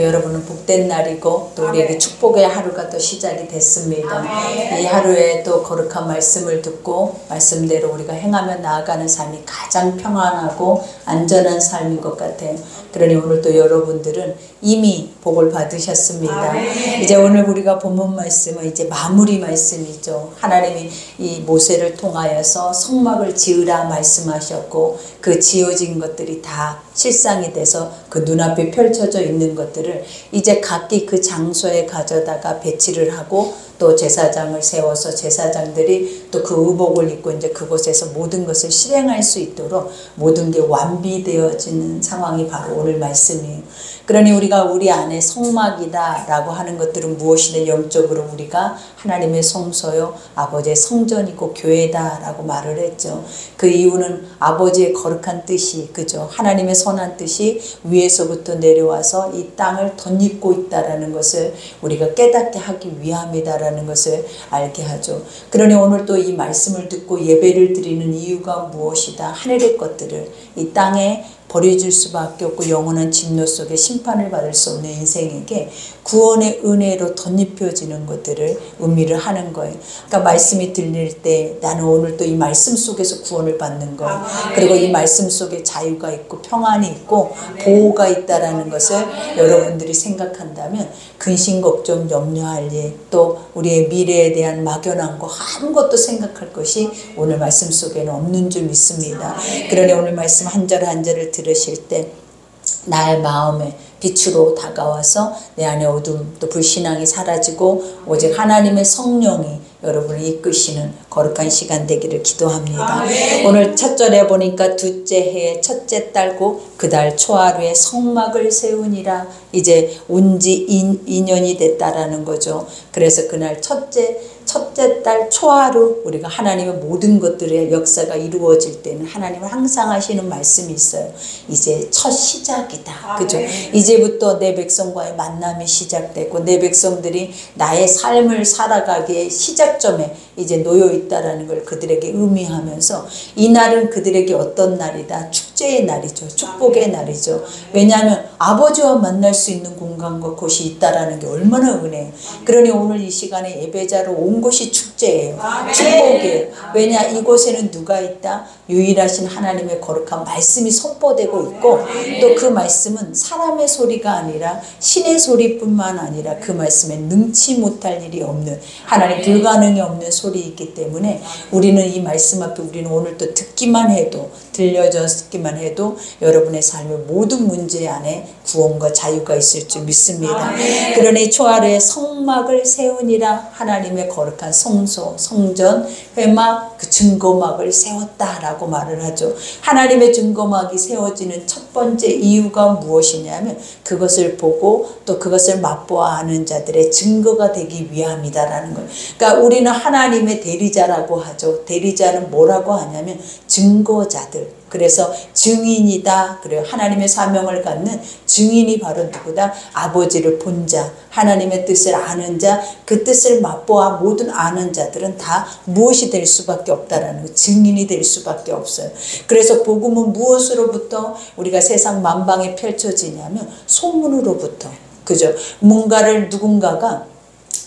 여러분은 복된 날이고 또 우리에게 축복의 하루가 또 시작이 됐습니다. 이 하루에 또 거룩한 말씀을 듣고 말씀대로 우리가 행하며 나아가는 삶이 가장 평안하고 안전한 삶인 것 같아요. 그러니 오늘 또 여러분들은 이미 복을 받으셨습니다. 이제 오늘 우리가 본문 말씀은 이제 마무리 말씀이죠. 하나님이 이 모세를 통하여서 성막을 지으라 말씀하셨고 그 지어진 것들이 다 실상이 돼서 그 눈앞에 펼쳐져 있는 것들을 이제 각기 그 장소에 가져다가 배치를 하고 또 제사장을 세워서 제사장들이 또 그 의복을 입고 이제 그곳에서 모든 것을 실행할 수 있도록 모든 게 완비되어지는 상황이 바로 오늘 말씀이에요. 그러니 우리가 우리 안에 성막이다 라고 하는 것들은 무엇이든 영적으로 우리가 하나님의 성소요 아버지의 성전이고 교회다 라고 말을 했죠. 그 이유는 아버지의 거룩한 뜻이 그죠. 하나님의 선한 뜻이 위에서부터 내려와서 이 땅을 덧입고 있다라는 것을 우리가 깨닫게 하기 위함이다라는 것을 알게 하죠. 그러니 오늘 또 이 말씀을 듣고 예배를 드리는 이유가 무엇이다. 하늘의 것들을 이 땅에 버려질 수밖에 없고 영원한 진노 속에 심판을 받을 수 없는 인생에게 구원의 은혜로 덧입혀지는 것들을 의미를 하는 거예요. 그러니까 말씀이 들릴 때 나는 오늘 또 이 말씀 속에서 구원을 받는 거예요. 그리고 이 말씀 속에 자유가 있고 평안이 있고 보호가 있다라는 것을 여러분들이 생각한다면 근심 걱정 염려할 일 또 우리의 미래에 대한 막연한 거 아무것도 생각할 것이 오늘 말씀 속에는 없는 줄 믿습니다. 그러니 오늘 말씀 한 절 한 절을 들으실 때 나의 마음에 빛으로 다가와서 내 안에 어둠 또 불신앙이 사라지고 오직 하나님의 성령이 여러분을 이끄시는 거룩한 시간 되기를 기도합니다. 오늘 첫 절에 보니까 둘째 해에 첫째 달고 그 달 초하루에 성막을 세우니라. 이제 온지 2년이 됐다라는 거죠. 그래서 그날 첫째 달 초하루 우리가 하나님의 모든 것들의 역사가 이루어질 때는 하나님은 항상 하시는 말씀이 있어요. 이제 첫 시작이다. 그죠? 이제부터 내 백성과의 만남이 시작되고 내 백성들이 나의 삶을 살아가기에 시작점에 이제 놓여 있다라는 걸 그들에게 의미하면서 이 날은 그들에게 어떤 날이다? 축제의 날이죠. 축복의 날이죠. 왜냐하면 아버지와 만날 수 있는 공간과 곳이 있다라는 게 얼마나 은혜예요. 그러니 오늘 이 시간에 예배자로 온 곳이 축제예요. 축복이에요. 왜냐 이곳에는 누가 있다? 유일하신 하나님의 거룩한 말씀이 선포되고 있고 또 그 말씀은 사람의 소리가 아니라 신의 소리뿐만 아니라 그 말씀에 능치 못할 일이 없는 하나님 불가능이 없는 소리이기 때문에 우리는 이 말씀 앞에 우리는 오늘 또 듣기만 해도 들려졌기만 해도 여러분의 삶의 모든 문제 안에 구원과 자유가 있을 줄 믿습니다. 그러니 초하루에 성막을 세우니라. 하나님의 거룩한 성소, 성전, 회막, 그 증거막을 세웠다라고 말을 하죠. 하나님의 증거막이 세워지는 첫 번째 이유가 무엇이냐면 그것을 보고 또 그것을 맛보아 아는 자들의 증거가 되기 위함이다라는 거예요. 그러니까 우리는 하나님의 대리자라고 하죠. 대리자는 뭐라고 하냐면 증거자들. 그래서 증인이다. 그래요. 하나님의 사명을 갖는 증인이 바로 누구다? 아버지를 본 자, 하나님의 뜻을 아는 자, 그 뜻을 맛보아 모든 아는 자들은 다 무엇이 될 수밖에 없다라는 거, 증인이 될 수밖에 없어요. 그래서 복음은 무엇으로부터 우리가 세상 만방에 펼쳐지냐면 소문으로부터. 그죠? 뭔가를 누군가가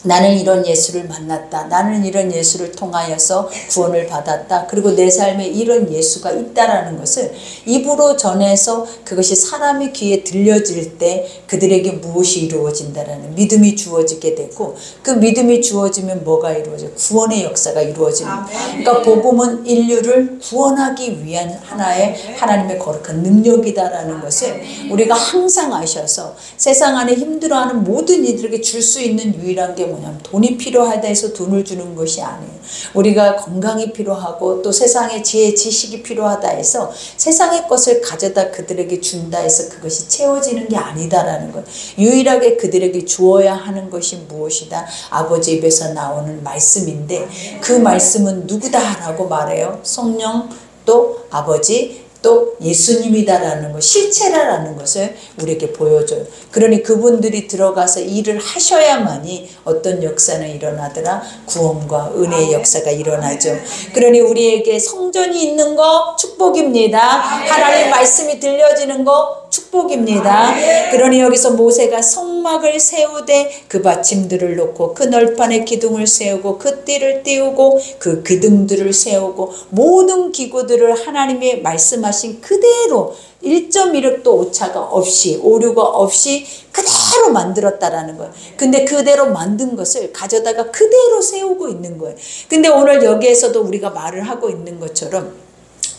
나는 이런 예수를 만났다. 나는 이런 예수를 통하여서 구원을 받았다. 그리고 내 삶에 이런 예수가 있다라는 것을 입으로 전해서 그것이 사람의 귀에 들려질 때 그들에게 무엇이 이루어진다라는 믿음이 주어지게 되고 그 믿음이 주어지면 뭐가 이루어져요? 구원의 역사가 이루어지는 거예요. 그러니까 복음은 인류를 구원하기 위한 하나의 하나님의 거룩한 능력이다라는 것을 우리가 항상 아셔서 세상 안에 힘들어하는 모든 이들에게 줄 수 있는 유일한 게 뭐냐면 돈이 필요하다 해서 돈을 주는 것이 아니에요. 우리가 건강이 필요하고 또 세상의 지혜 지식이 필요하다 해서 세상의 것을 가져다 그들에게 준다 해서 그것이 채워지는 게 아니다라는 것. 유일하게 그들에게 주어야 하는 것이 무엇이다? 아버지 입에서 나오는 말씀인데 그 말씀은 누구다라고 말해요? 성령 또 아버지 또 예수님이다라는 것, 실체라는 것을 우리에게 보여줘요. 그러니 그분들이 들어가서 일을 하셔야만이 어떤 역사는 일어나더라? 구원과 은혜의 역사가 일어나죠. 그러니 우리에게 성전이 있는 거 축복입니다. 하나님의 말씀이 들려지는 거 축복입니다. 축복입니다. 그러니 여기서 모세가 성막을 세우되 그 받침들을 놓고 그 널판에 기둥을 세우고 그 띠를 띄우고 그 기둥들을 세우고 모든 기구들을 하나님의 말씀하신 그대로 1.1획도 오차가 없이 오류가 없이 그대로 만들었다라는 거예요. 근데 그대로 만든 것을 가져다가 그대로 세우고 있는 거예요. 근데 오늘 여기에서도 우리가 말을 하고 있는 것처럼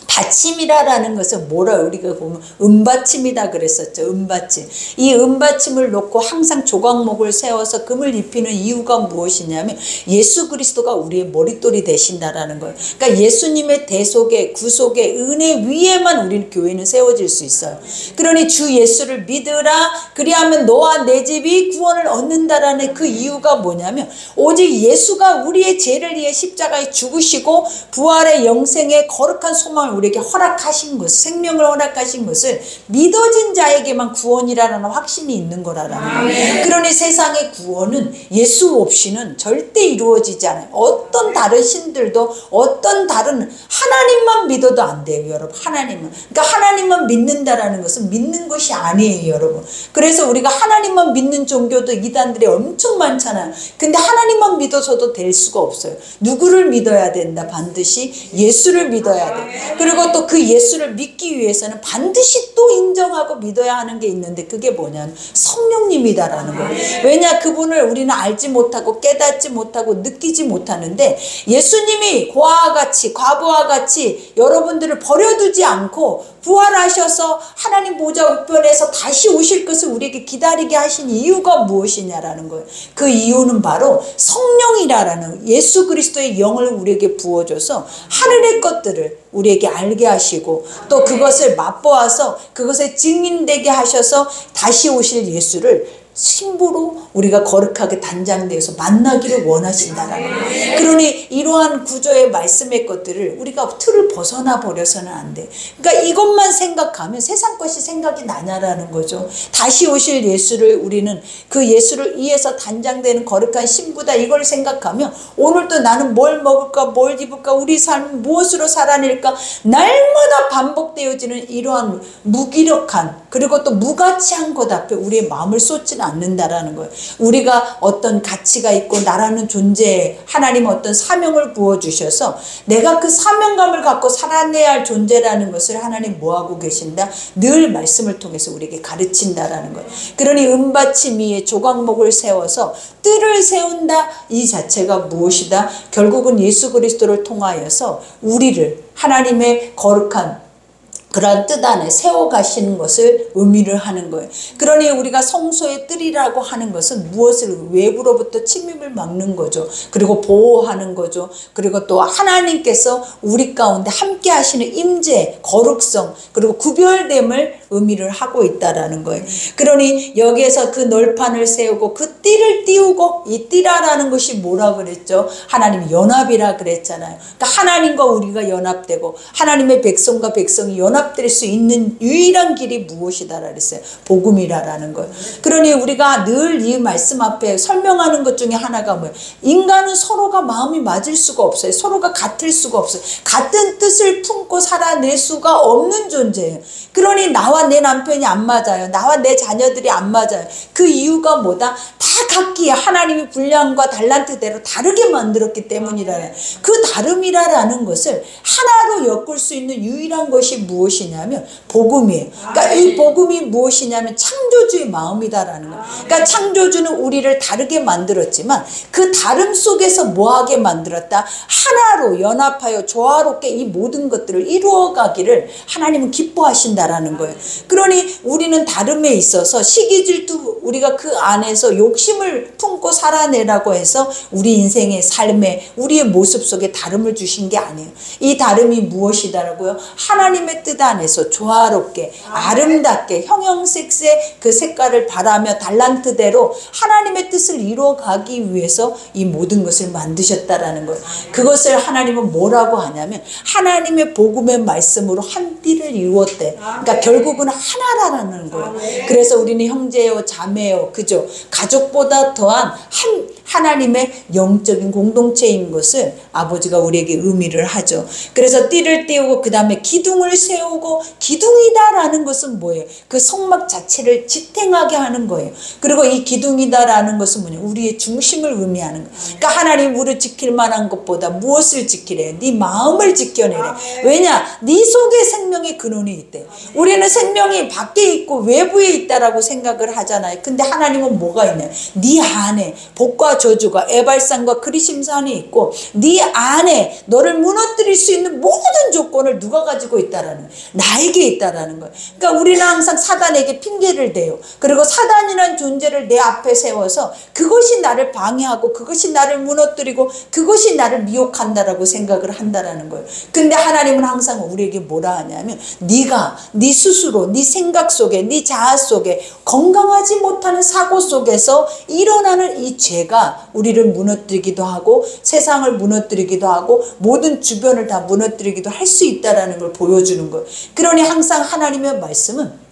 받침이라는 것은 뭐라 우리가 보면 은받침이다 그랬었죠. 은받침. 이 은받침을 놓고 항상 조각목을 세워서 금을 입히는 이유가 무엇이냐면 예수 그리스도가 우리의 머릿돌이 되신다라는 거예요. 그러니까 예수님의 대속의 구속의 은혜 위에만 우리 교회는 세워질 수 있어요. 그러니 주 예수를 믿으라 그리하면 너와 내 집이 구원을 얻는다라는 그 이유가 뭐냐면 오직 예수가 우리의 죄를 위해 십자가에 죽으시고 부활의 영생의 거룩한 소망을 우리에게 허락하신 것, 생명을 허락하신 것을 믿어진 자에게만 구원이라는 확신이 있는 거라는 거예요. 그러니 세상의 구원은 예수 없이는 절대 이루어지지 않아요. 어떤 다른 신들도 어떤 다른 하나님만 믿어도 안 돼요, 여러분. 하나님만. 그러니까 하나님만 믿는다라는 것은 믿는 것이 아니에요, 여러분. 그래서 우리가 하나님만 믿는 종교도 이단들이 엄청 많잖아요. 근데 하나님만 믿어서도 될 수가 없어요. 누구를 믿어야 된다? 반드시 예수를 믿어야 돼. 그리고 또 그 예수를 믿기 위해서는 반드시 또 인정하고 믿어야 하는 게 있는데 그게 뭐냐면 성령님이다라는 거예요. 왜냐 그분을 우리는 알지 못하고 깨닫지 못하고 느끼지 못하는데 예수님이 고아와 같이 과부와 같이 여러분들을 버려두지 않고 부활하셔서 하나님 보좌 우편에서 다시 오실 것을 우리에게 기다리게 하신 이유가 무엇이냐라는 거예요. 그 이유는 바로 성령이라는 예수 그리스도의 영을 우리에게 부어줘서 하늘의 것들을 우리에게 알게 하시고 또 그것을 맛보아서 그것에 증인되게 하셔서 다시 오실 예수를 신부로 우리가 거룩하게 단장되어서 만나기를 원하신다라는 거예요. 그러니 이러한 구조의 말씀의 것들을 우리가 틀을 벗어나 버려서는 안 돼. 그러니까 이것만 생각하면 세상 것이 생각이 나냐라는 거죠. 다시 오실 예수를 우리는 그 예수를 위해서 단장되는 거룩한 신부다 이걸 생각하면 오늘도 나는 뭘 먹을까 뭘 입을까 우리 삶은 무엇으로 살아낼까 날마다 반복되어지는 이러한 무기력한 그리고 또 무가치한 것 앞에 우리의 마음을 쏟지는 않는다라는 거예요. 우리가 어떤 가치가 있고 나라는 존재에 하나님 어떤 사명을 부어주셔서 내가 그 사명감을 갖고 살아내야 할 존재라는 것을 하나님 뭐하고 계신다? 늘 말씀을 통해서 우리에게 가르친다라는 거예요. 그러니 은받침 위에 조각목을 세워서 뜰을 세운다 이 자체가 무엇이다? 결국은 예수 그리스도를 통하여서 우리를 하나님의 거룩한 그런 뜻 안에 세워가시는 것을 의미를 하는 거예요. 그러니 우리가 성소의 뜰이라고 하는 것은 무엇을 외부로부터 침입을 막는 거죠. 그리고 보호하는 거죠. 그리고 또 하나님께서 우리 가운데 함께 하시는 임재, 거룩성, 그리고 구별됨을 의미를 하고 있다라는 거예요. 그러니 여기에서 그 널판을 세우고 그 띠를 띄우고 이 띠라라는 것이 뭐라 그랬죠? 하나님 연합이라 그랬잖아요. 그러니까 하나님과 우리가 연합되고 하나님의 백성과 백성이 연합될 수 있는 유일한 길이 무엇이다라 그랬어요. 복음이라는 거예요. 그러니 우리가 늘 이 말씀 앞에 설명하는 것 중에 하나가 뭐예요? 인간은 서로가 마음이 맞을 수가 없어요. 서로가 같을 수가 없어요. 같은 뜻을 품고 살아낼 수가 없는 존재예요. 그러니 나와 내 남편이 안 맞아요. 나와 내 자녀들이 안 맞아요. 그 이유가 뭐다? 다 각기 하나님이 분량과 달란트대로 다르게 만들었기 때문이라는 그 다름이라는 것을 하나로 엮을 수 있는 유일한 것이 무엇이냐면 복음이에요. 그러니까 이 복음이 무엇이냐면 창조주의 마음이다라는 거예요. 그러니까 창조주는 우리를 다르게 만들었지만 그 다름 속에서 뭐하게 만들었다? 하나로 연합하여 조화롭게 이 모든 것들을 이루어가기를 하나님은 기뻐하신다라는 거예요. 그러니 우리는 다름에 있어서 시기질투 우리가 그 안에서 욕심을 품고 살아내라고 해서 우리 인생의 삶에 우리의 모습 속에 다름을 주신 게 아니에요. 이 다름이 무엇이다라고요? 하나님의 뜻 안에서 조화롭게 아름답게 형형색색 그 색깔을 바라며 달란트대로 하나님의 뜻을 이루어가기 위해서 이 모든 것을 만드셨다라는 거예요. 그것을 하나님은 뭐라고 하냐면 하나님의 복음의 말씀으로 한 띠를 이루었대. 그러니까 결국은 하나라는 거예요. 그래서 우리는 형제요 자매요 그죠? 가족보다 더한 하나님의 영적인 공동체인 것을 아버지가 우리에게 의미를 하죠. 그래서 띠를 띄우고 그 다음에 기둥을 세우고 세우고 기둥이다라는 것은 뭐예요? 그 성막 자체를 지탱하게 하는 거예요. 그리고 이 기둥이다라는 것은 뭐냐? 우리의 중심을 의미하는 거예요. 그러니까 하나님 우리를 지킬 만한 것보다 무엇을 지키래요? 네 마음을 지켜내래. 왜냐? 네 속에 생명의 근원이 있대. 우리는 생명이 밖에 있고 외부에 있다라고 생각을 하잖아요. 근데 하나님은 뭐가 있냐? 네 안에 복과 저주가 에발산과 그리심산이 있고 네 안에 너를 무너뜨릴 수 있는 모든 조건을 누가 가지고 있다라는 거예요? 나에게 있다라는 거예요. 그러니까 우리는 항상 사단에게 핑계를 대요. 그리고 사단이라는 존재를 내 앞에 세워서 그것이 나를 방해하고 그것이 나를 무너뜨리고 그것이 나를 미혹한다라고 생각을 한다라는 거예요. 근데 하나님은 항상 우리에게 뭐라 하냐면 네가 네 스스로 네 생각 속에 네 자아 속에 건강하지 못하는 사고 속에서 일어나는 이 죄가 우리를 무너뜨리기도 하고 세상을 무너뜨리기도 하고 모든 주변을 다 무너뜨리기도 할 수 있다라는 걸 보여주는 거예요. 그러니 항상 하나님의 말씀은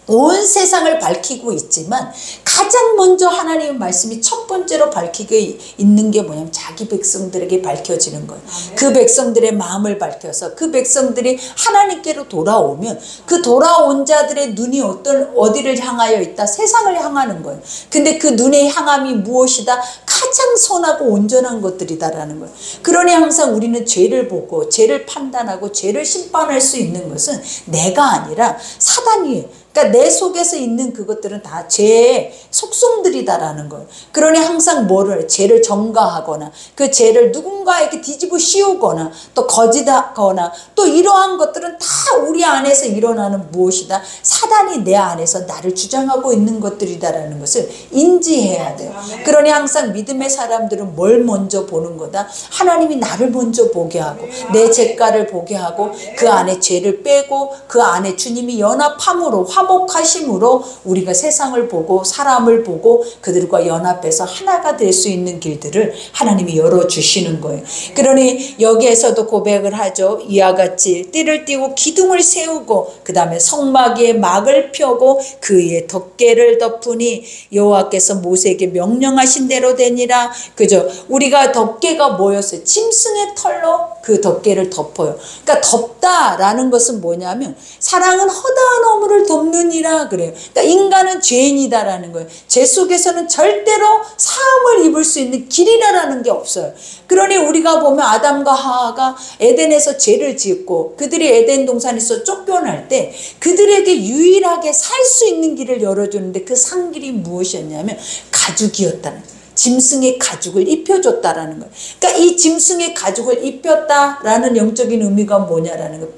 온 세상을 밝히고 있지만 가장 먼저 하나님의 말씀이 첫 번째로 밝히고 있는 게 뭐냐면 자기 백성들에게 밝혀지는 거예요. 그 백성들의 마음을 밝혀서 그 백성들이 하나님께로 돌아오면 그 돌아온 자들의 눈이 어디를 향하여 있다? 세상을 향하는 거예요. 근데 그 눈의 향함이 무엇이다? 가장 선하고 온전한 것들이다라는 거예요. 그러니 항상 우리는 죄를 보고 죄를 판단하고 죄를 심판할 수 있는 것은 내가 아니라 사단이에요. 그러니까 내 속에서 있는 그것들은 다 죄의 속성들이다라는 거예요. 그러니 항상 뭐를 죄를 전가하거나 그 죄를 누군가에게 뒤집어 씌우거나 또 거짓하거나 또 이러한 것들은 다 우리 안에서 일어나는 무엇이다? 사단이 내 안에서 나를 주장하고 있는 것들이다라는 것을 인지해야 돼요. 그러니 항상 믿음의 사람들은 뭘 먼저 보는 거다? 하나님이 나를 먼저 보게 하고 내 죄가를 보게 하고 그 안에 죄를 빼고 그 안에 주님이 연합함으로 화목하심으로 우리가 세상을 보고 사람을 보고 그들과 연합해서 하나가 될 수 있는 길들을 하나님이 열어주시는 거예요. 그러니 여기에서도 고백을 하죠. 이와 같이 띠를 띠고 기둥을 세우고 그 다음에 성막 위에 막을 펴고 그 위에 덮개를 덮으니 여호와께서 모세에게 명령하신 대로 되니라. 그죠? 우리가 덮개가 뭐였어요? 짐승의 털로 그 덮개를 덮어요. 그러니까 덮다라는 것은 뭐냐면 사랑은 허다한 허물을 덮느니라 그래요. 그러니까 인간은 죄인이다라는 거예요. 죄 속에서는 절대로 사함을 입을 수 있는 길이라는 게 없어요. 그러니 우리가 보면 아담과 하와가 에덴에서 죄를 지었고 그들이 에덴 동산에서 쫓겨날 때 그들에게 유일하게 살 수 있는 길을 열어주는데 그 산길이 무엇이었냐면 가죽이었다는 거예요. 짐승의 가죽을 입혀줬다라는 거예요. 그러니까 이 짐승의 가죽을 입혔다라는 영적인 의미가 뭐냐라는 거예요.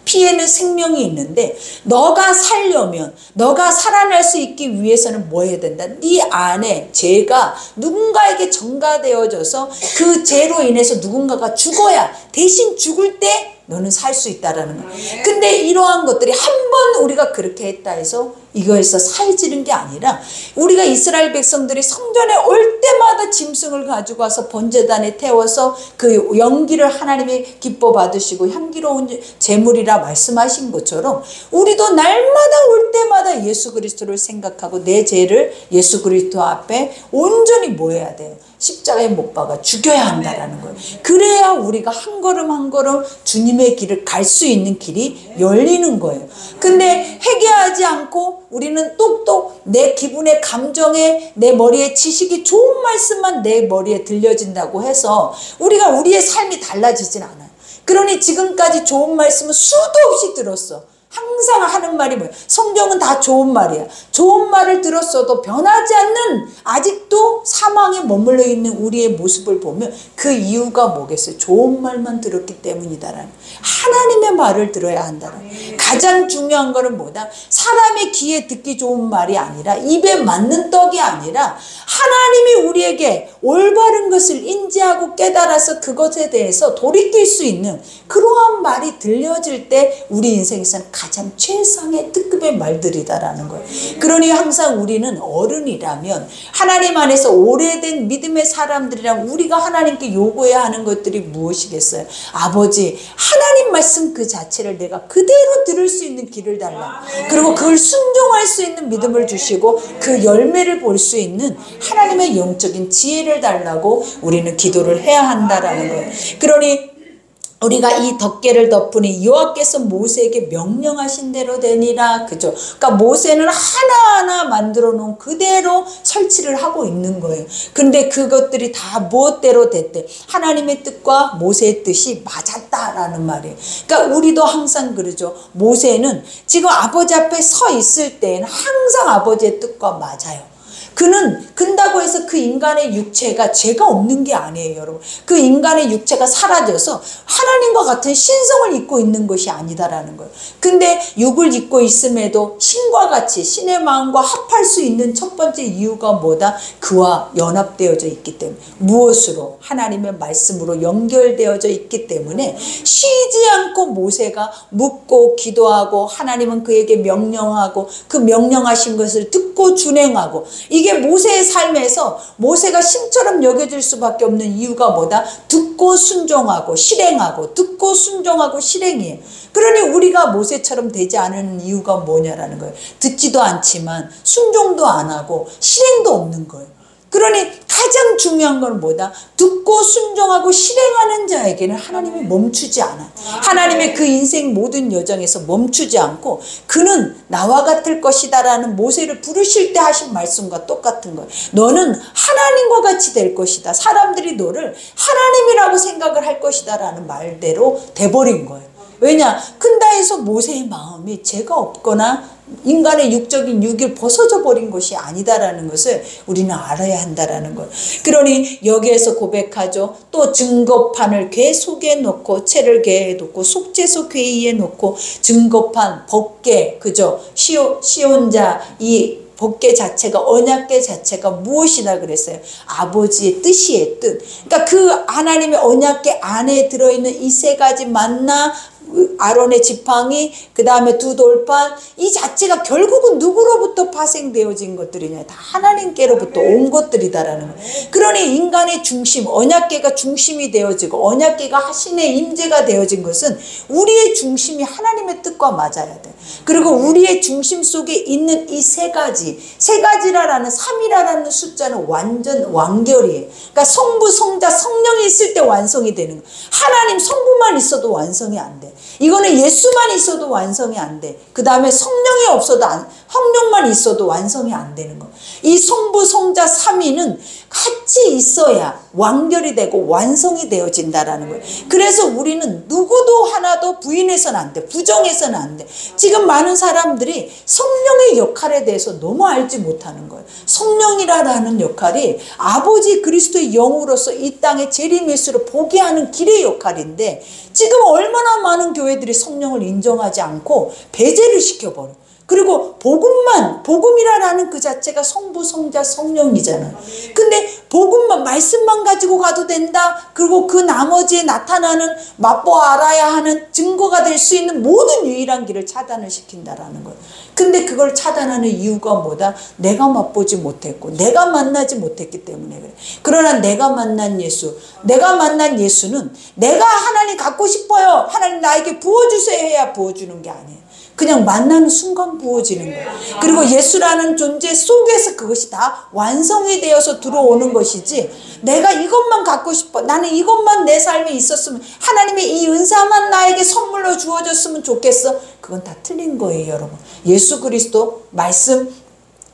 피에는 생명이 있는데 너가 살려면 너가 살아날 수 있기 위해서는 뭐 해야 된다? 네 안에 죄가 누군가에게 전가되어져서 그 죄로 인해서 누군가가 죽어야 대신 죽을 때 너는 살 수 있다라는 거예요. 근데 이러한 것들이 한 번 우리가 그렇게 했다 해서 이거에서 사해지는 게 아니라 우리가 이스라엘 백성들이 성전에 올 때마다 짐승을 가지고 와서 번제단에 태워서 그 연기를 하나님이 기뻐 받으시고 향기로운 제물이라 말씀하신 것처럼 우리도 날마다 올 때마다 예수 그리스도를 생각하고 내 죄를 예수 그리스도 앞에 온전히 뭐 해야 돼요? 십자가에 못 박아 죽여야 한다라는 거예요. 그래야 우리가 한 걸음 한 걸음 주님의 길을 갈 수 있는 길이 열리는 거예요. 근데 회개하지 않고 우리는 똑똑 내 기분에 감정에 내 머리에 지식이 좋은 말씀만 내 머리에 들려진다고 해서 우리가 우리의 삶이 달라지진 않아요. 그러니 지금까지 좋은 말씀은 수도 없이 들었어. 항상 하는 말이 뭐예요? 성경은 다 좋은 말이야. 좋은 말을 들었어도 변하지 않는 아직도 사망에 머물러 있는 우리의 모습을 보면 그 이유가 뭐겠어요? 좋은 말만 들었기 때문이다라는 하나님의 말을 들어야 한다는 가장 중요한 거는 뭐다? 사람의 귀에 듣기 좋은 말이 아니라 입에 맞는 떡이 아니라 하나님이 우리에게 올바른 것을 인지하고 깨달아서 그것에 대해서 돌이킬 수 있는 그러한 말이 들려질 때 우리 인생에서는 가장 최상의 특급의 말들이다라는 거예요. 그러니 항상 우리는 어른이라면 하나님 안에서 오래된 믿음의 사람들이라면 우리가 하나님께 요구해야 하는 것들이 무엇이겠어요? 아버지, 하나님 말씀 그 자체를 내가 그대로 들을 수 있는 길을 달라. 그리고 그걸 순종할 수 있는 믿음을 주시고 그 열매를 볼 수 있는 하나님의 영적인 지혜를 달라고 우리는 기도를 해야 한다라는 거예요. 그러니 우리가 이 덮개를 덮으니 여호와께서 모세에게 명령하신 대로 되니라. 그죠? 그러니까 모세는 하나하나 만들어 놓은 그대로 설치를 하고 있는 거예요. 근데 그것들이 다 무엇대로 됐대? 하나님의 뜻과 모세의 뜻이 맞았다라는 말이에요. 그러니까 우리도 항상 그러죠. 모세는 지금 아버지 앞에 서 있을 때는 항상 아버지의 뜻과 맞아요. 근다고 해서 그 인간의 육체가 죄가 없는 게 아니에요, 여러분. 그 인간의 육체가 사라져서 하나님과 같은 신성을 입고 있는 것이 아니다라는 거예요. 근데 육을 입고 있음에도 신과 같이 신의 마음과 합할 수 있는 첫 번째 이유가 뭐다? 그와 연합되어져 있기 때문에. 무엇으로? 하나님의 말씀으로 연결되어져 있기 때문에 쉬지 않고 모세가 묻고 기도하고 하나님은 그에게 명령하고 그 명령하신 것을 듣고 준행하고, 이게 모세의 삶에서 모세가 신처럼 여겨질 수밖에 없는 이유가 뭐다? 듣고 순종하고 실행하고, 듣고 순종하고 실행이에요. 그러니 우리가 모세처럼 되지 않은 이유가 뭐냐라는 거예요. 듣지도 않지만 순종도 안 하고 실행도 없는 거예요. 그러니 가장 중요한 건 뭐다? 듣고 순종하고 실행하는 자에게는 하나님이 멈추지 않아요. 하나님의 그 인생 모든 여정에서 멈추지 않고 그는 나와 같을 것이다 라는 모세를 부르실 때 하신 말씀과 똑같은 거예요. 너는 하나님과 같이 될 것이다. 사람들이 너를 하나님이라고 생각을 할 것이다 라는 말대로 돼버린 거예요. 왜냐? 근다해서 모세의 마음이 죄가 없거나 인간의 육적인 육을 벗어져 버린 것이 아니다라는 것을 우리는 알아야 한다라는 것. 그러니 여기에서 고백하죠. 또 증거판을 궤 속에 놓고 채를 궤에 놓고 속죄소 궤 위에 놓고, 증거판, 법궤, 그죠? 시온자, 이 법궤 자체가, 언약궤 자체가 무엇이다 그랬어요? 아버지의 뜻이의 뜻. 그러니까 그 하나님의 언약궤 안에 들어있는 이 세 가지 만나, 아론의 지팡이, 그 다음에 두 돌판, 이 자체가 결국은 누구로부터 파생되어진 것들이냐? 다 하나님께로부터 온 것들이다라는 거예요. 그러니 인간의 중심, 언약궤가 중심이 되어지고 언약궤가 하신의 임재가 되어진 것은 우리의 중심이 하나님의 뜻과 맞아야 돼. 그리고 우리의 중심 속에 있는 이 세 가지라는 3이라는 숫자는 완전 완결이에요. 그러니까 성부, 성자, 성령이 있을 때 완성이 되는 거예요. 하나님 성부만 있어도 완성이 안 돼. 이거는 예수만 있어도 완성이 안 돼. 그 다음에 성령이 없어도 성령만 있어도 완성이 안 되는 거. 이 성부, 성자, 삼위는 같이 있어야 완결이 되고 완성이 되어진다라는 거예요. 그래서 우리는 누구도 하나도 부인해서는 안 돼. 부정해서는 안 돼. 지금 많은 사람들이 성령의 역할에 대해서 너무 알지 못하는 거예요. 성령이라는 역할이 아버지 그리스도의 영으로서 이 땅에 재림예수를 보게 하는 길의 역할인데, 지금 얼마나 많은 교회들이 성령을 인정하지 않고 배제를 시켜버려. 그리고 복음이라는 그 자체가 성부, 성자, 성령이잖아요. 근데 복음만, 말씀만 가지고 가도 된다. 그리고 그 나머지에 나타나는 맛보아 알아야 하는 증거가 될 수 있는 모든 유일한 길을 차단을 시킨다라는 거예요. 근데 그걸 차단하는 이유가 뭐다? 내가 맛보지 못했고 내가 만나지 못했기 때문에 그래. 그러나 내가 만난 예수는 내가 하나님 갖고 싶어요, 하나님 나에게 부어주세요 해야 부어주는 게 아니에요. 그냥 만나는 순간 부어지는 거예요. 그리고 예수라는 존재 속에서 그것이 다 완성이 되어서 들어오는 것이지, 내가 이것만 갖고 싶어, 나는 이것만 내 삶에 있었으면, 하나님의 이 은사만 나에게 선물로 주어졌으면 좋겠어, 그건 다 틀린 거예요, 여러분. 예수 그리스도 말씀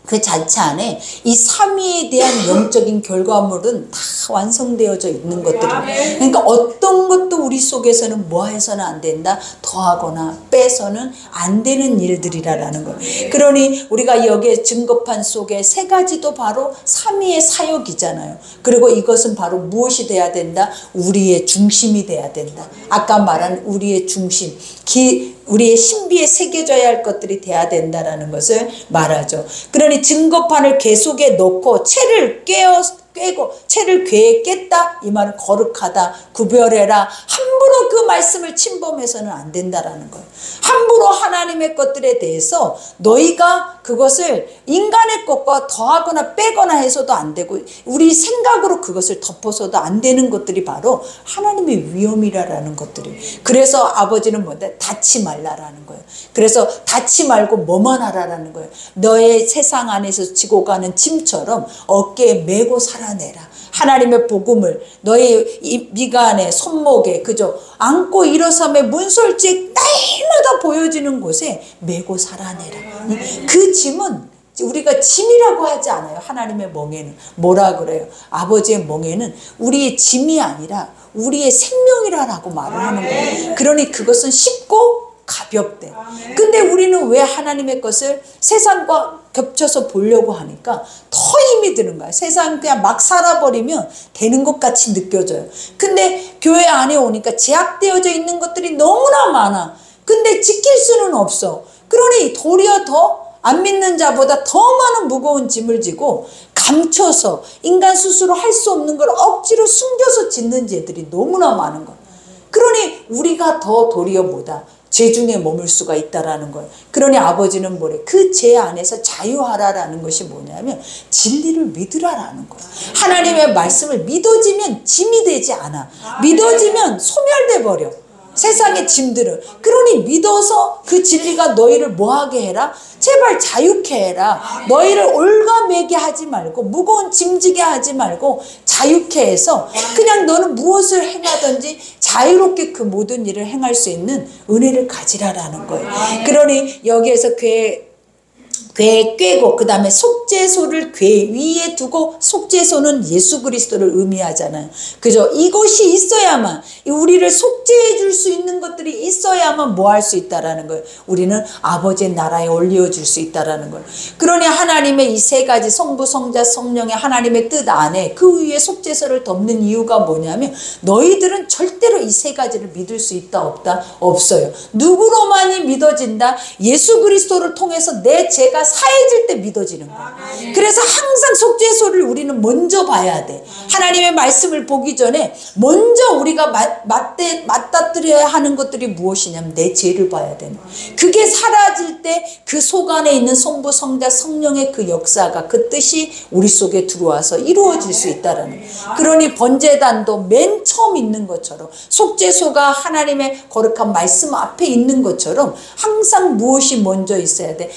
그 자체 안에 이 삼위에 대한 영적인 결과물은 다 완성되어져 있는 것들이에요. 그러니까 어떤 것도 우리 속에서는 뭐해서는 안 된다, 더하거나 빼서는 안 되는 일들이라는 거예요. 그러니 우리가 여기에 증거판 속에 세 가지도 바로 삼위의 사역이잖아요. 그리고 이것은 바로 무엇이 돼야 된다? 우리의 중심이 돼야 된다. 아까 말한 우리의 중심, 우리의 신비에 새겨져야 할 것들이 돼야 된다라는 것을 말하죠. 그러니 증거판을 궤 속에 넣고 채를 꿰고 채를 궤에 깼다, 이 말은 거룩하다, 구별해라. 함부로 그 말씀을 침범해서는 안 된다라는 거예요. 함부로 하나님의 것들에 대해서 너희가 그것을 인간의 것과 더하거나 빼거나 해서도 안 되고, 우리 생각으로 그것을 덮어서도 안 되는 것들이 바로 하나님의 위엄이라는 것들이에요. 그래서 아버지는 뭐다? 닫지 말라라는 거예요. 그래서 닫지 말고 뭐만 하라라는 거예요. 너의 세상 안에서 지고 가는 짐처럼 어깨에 메고 살아 살아내라. 하나님의 복음을 너의 이 미간에 손목에 그저 안고 일어섬에 문설주에 날마다 보여지는 곳에 메고 살아내라. 그 짐은 우리가 짐이라고 하지 않아요. 하나님의 멍에는 뭐라 그래요? 아버지의 멍에는 우리의 짐이 아니라 우리의 생명이라고 말을 하는 거예요. 그러니 그것은 쉽고 가볍대. 근데 우리는 왜 하나님의 것을 세상과 겹쳐서 보려고 하니까 더 힘이 드는 거야. 세상 그냥 막 살아버리면 되는 것 같이 느껴져요. 근데 교회 안에 오니까 제약되어져 있는 것들이 너무나 많아. 근데 지킬 수는 없어. 그러니 도리어 더 안 믿는 자보다 더 많은 무거운 짐을 지고 감춰서 인간 스스로 할 수 없는 걸 억지로 숨겨서 짓는 죄들이 너무나 많은 거야. 그러니 우리가 더 도리어 뭐다? 죄 중에 머물 수가 있다라는 거예요. 그러니 아버지는 뭐래? 그 죄 안에서 자유하라라는 것이 뭐냐면 진리를 믿으라라는 거예요. 하나님의 말씀을 믿어지면 짐이 되지 않아. 믿어지면 소멸돼 버려. 세상의 짐들은. 그러니 믿어서 그 진리가 너희를 뭐하게 해라? 제발 자유케 해라. 너희를 올가매게 하지 말고 무거운 짐지게 하지 말고 자유케 해서 그냥 너는 무엇을 행하든지 자유롭게 그 모든 일을 행할 수 있는 은혜를 가지라라는 거예요. 그러니 여기에서 궤에 꿰고 그 다음에 속죄소를 궤 위에 두고 속죄소는 예수 그리스도를 의미하잖아요. 그죠? 이것이 있어야만 우리를 속죄해 줄 수 있는 것들이 있어야만 뭐 할 수 있다라는 거예요. 우리는 아버지의 나라에 올려줄 수 있다라는 거예요. 그러니 하나님의 이 세 가지 성부 성자 성령의 하나님의 뜻 안에 그 위에 속죄소를 덮는 이유가 뭐냐면 너희들은 절대로 이 세 가지를 믿을 수 있다 없다? 없어요. 누구로만이 믿어진다? 예수 그리스도를 통해서 내 죄가 사해질 때 믿어지는 거야. 그래서 항상 속죄소를 우리는 먼저 봐야 돼. 하나님의 말씀을 보기 전에 먼저 우리가 맞닥뜨려야 하는 것들이 무엇이냐면 내 죄를 봐야 되는 거야. 그게 사라질 때 그 속 안에 있는 성부 성자 성령의 그 역사가 그 뜻이 우리 속에 들어와서 이루어질 수 있다라는 거야. 그러니 번제단도 맨 처음 있는 것처럼 속죄소가 하나님의 거룩한 말씀 앞에 있는 것처럼 항상 무엇이 먼저 있어야 돼?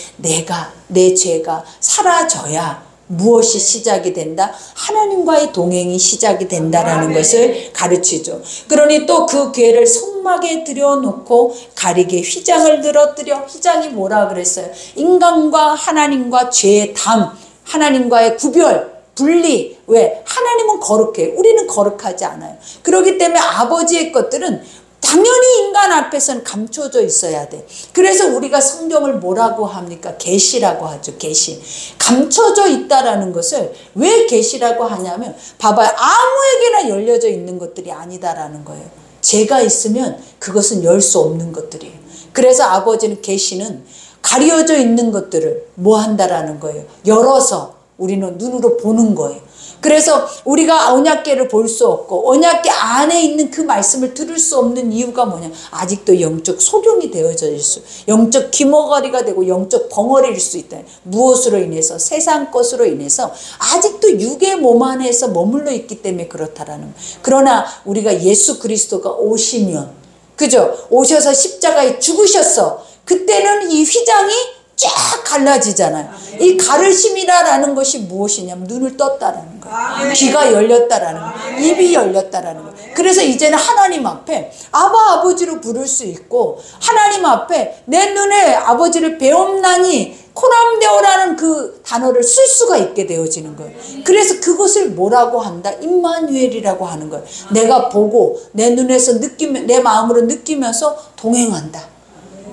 내 죄가 사라져야 무엇이 시작이 된다? 하나님과의 동행이 시작이 된다라는 것을 가르치죠. 그러니 또 그 궤를 성막에 들여놓고 가리개 휘장을 늘어뜨려. 휘장이 뭐라 그랬어요? 인간과 하나님과 죄의 담, 하나님과의 구별, 분리. 왜? 하나님은 거룩해. 우리는 거룩하지 않아요. 그렇기 때문에 아버지의 것들은 당연히 인간 앞에서는 감춰져 있어야 돼. 그래서 우리가 성경을 뭐라고 합니까? 계시라고 하죠. 계시. 감춰져 있다라는 것을 왜 계시라고 하냐면 봐봐요. 아무에게나 열려져 있는 것들이 아니다라는 거예요. 죄가 있으면 그것은 열 수 없는 것들이에요. 그래서 아버지는 계시는 가려져 있는 것들을 뭐 한다라는 거예요. 열어서 우리는 눈으로 보는 거예요. 그래서 우리가 언약궤를 볼 수 없고 언약궤 안에 있는 그 말씀을 들을 수 없는 이유가 뭐냐? 아직도 영적 소경이 되어져 있어. 영적 기머거리가 되고 영적 벙어리일 수 있다. 무엇으로 인해서? 세상 것으로 인해서 아직도 육의 몸 안에서 머물러 있기 때문에 그렇다라는 거예요. 그러나 우리가 예수 그리스도가 오시면, 그죠? 오셔서 십자가에 죽으셨어. 그때는 이 휘장이 쫙 갈라지잖아요. 이 가르심이라는 것이 무엇이냐면 눈을 떴다라는 거예요. 귀가 열렸다라는 거예요. 입이 열렸다라는 거예요. 그래서 이제는 하나님 앞에 아버지로 부를 수 있고 하나님 앞에 내 눈에 아버지를 배움나니 코람데오라는 그 단어를 쓸 수가 있게 되어지는 거예요. 그래서 그것을 뭐라고 한다? 임마누엘이라고 하는 거예요. 내가 보고 내 눈에서 느끼면 내 마음으로 느끼면서 동행한다.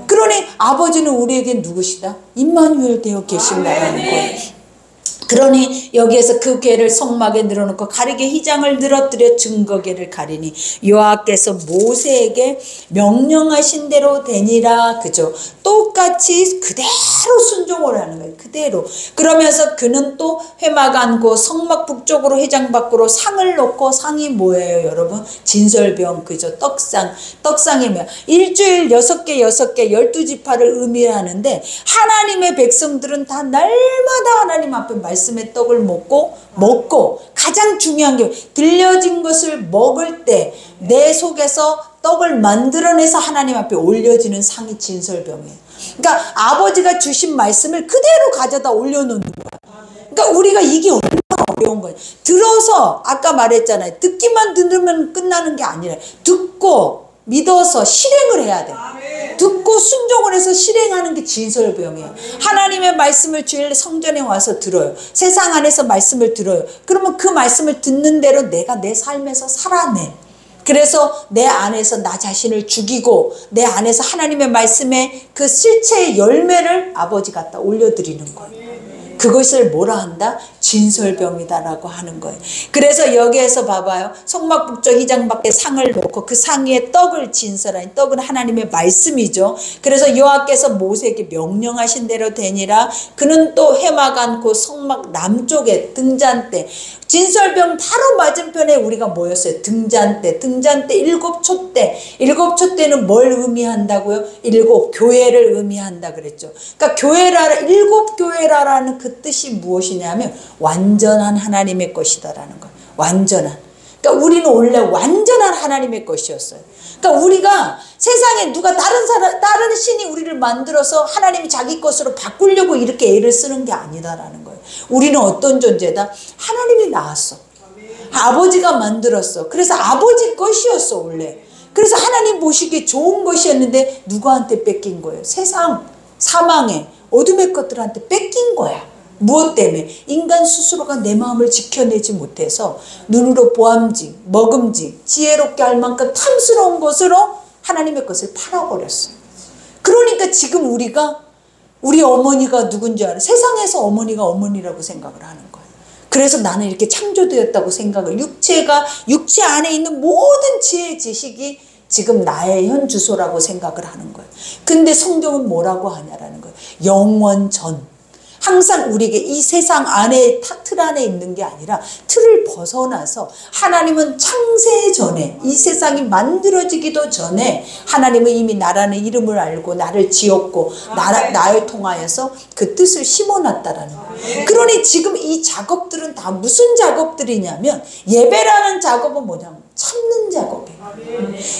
그러니 아버지는 우리에게 누구시다? 임마누엘 되어 계신다라는 거예요. 그러니 여기에서 그 궤를 성막에 늘어놓고 가리개 휘장을 늘어뜨려 증거궤를 가리니 여호와께서 모세에게 명령하신 대로 되니라. 그죠? 똑같이 그대로 순종을 하는 거예요. 그대로. 그러면서 그는 또 회막 안고 성막 북쪽으로 회장 밖으로 상을 놓고, 상이 뭐예요 여러분? 진설병. 그죠? 떡상이 뭐야? 일주일 6개 12지파를 의미하는데 하나님의 백성들은 다 날마다 하나님 앞에 말씀의 떡을 먹고 가장 중요한 게 들려진 것을 먹을 때 내 속에서 떡을 만들어내서 하나님 앞에 올려지는 상이 진설병이에요. 그러니까 아버지가 주신 말씀을 그대로 가져다 올려놓는 거야. 그러니까 우리가 이게 얼마나 어려운 거예요. 들어서 아까 말했잖아요. 듣기만 들으면 끝나는 게 아니라 듣고 믿어서 실행을 해야 돼. 듣고 순종을 해서 실행하는 게 진설병이에요. 하나님의 말씀을 주일 성전에 와서 들어요. 세상 안에서 말씀을 들어요. 그러면 그 말씀을 듣는 대로 내가 내 삶에서 살아내. 그래서 내 안에서 나 자신을 죽이고 내 안에서 하나님의 말씀의 그 실체의 열매를 아버지 갖다 올려드리는 거예요. 그것을 뭐라 한다? 진설병이다라고 하는 거예요. 그래서 여기에서 봐봐요. 성막북적 2장 밖에 상을 놓고 그 상 위에 떡을 진설하니, 떡은 하나님의 말씀이죠. 그래서 여호와께서 모세에게 명령하신 대로 되니라. 그는 또 해막 안고 성막 남쪽에 등잔대, 진설병 바로 맞은편에 우리가 모였어요. 등잔대 7촛대. 7촛대는 뭘 의미한다고요? 7 교회를 의미한다 그랬죠. 그러니까 교회라, 7 교회라라는 그 뜻이 무엇이냐면 완전한 하나님의 것이다라는 거예요. 완전한. 그러니까 우리는 원래 완전한 하나님의 것이었어요. 그러니까 우리가 세상에 누가 다른 신이 우리를 만들어서 하나님이 자기 것으로 바꾸려고 이렇게 애를 쓰는 게 아니다라는 거예요. 우리는 어떤 존재다? 하나님이 낳았어. 아버지가 만들었어. 그래서 아버지 것이었어 원래. 그래서 하나님 보시기에 좋은 것이었는데 누구한테 뺏긴 거예요? 세상, 사망의 어둠의 것들한테 뺏긴 거야. 무엇 때문에? 인간 스스로가 내 마음을 지켜내지 못해서 눈으로 보암직, 먹음직, 지혜롭게 할 만큼 탐스러운 것으로 하나님의 것을 팔아버렸어요. 그러니까 지금 우리 어머니가 누군지 알아요? 세상에서 어머니가 어머니라고 생각을 하는 거예요. 그래서 나는 이렇게 창조되었다고 생각을, 육체 안에 있는 모든 지혜 지식이 지금 나의 현 주소라고 생각을 하는 거예요. 근데 성경은 뭐라고 하냐라는 거예요. 영원 전. 항상 우리에게 이 세상 안에 틀 안에 있는 게 아니라 틀을 벗어나서 하나님은 창세 전에, 이 세상이 만들어지기도 전에 하나님은 이미 나라는 이름을 알고 나를 지었고 나를 통하여서 그 뜻을 심어놨다라는 거예요. 그러니 지금 이 작업들은 다 무슨 작업들이냐면, 예배라는 작업은 뭐냐면 참는 작업이에요.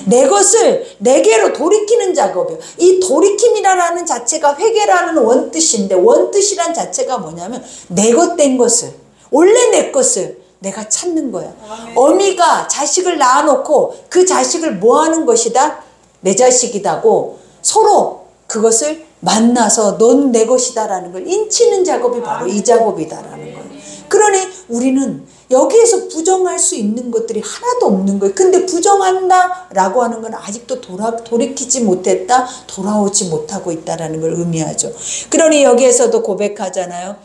내 것을 내게로 돌이키는 작업이에요. 이 돌이킴이라는 자체가 회개라는 원뜻인데, 원뜻이란 자체가 뭐냐면 내 것 된 것을, 원래 내 것을 내가 찾는 거야. 어미가 자식을 낳아놓고 그 자식을 뭐 하는 것이다? 내 자식이다고 서로 그것을 만나서 넌 내 것이다라는 걸 인치는 작업이 바로 이 작업이다라는 거예요. 그러니 우리는 여기에서 부정할 수 있는 것들이 하나도 없는 거예요. 근데 부정한다라고 하는 건 아직도 돌이키지 못했다, 돌아오지 못하고 있다라는 걸 의미하죠. 그러니 여기에서도 고백하잖아요.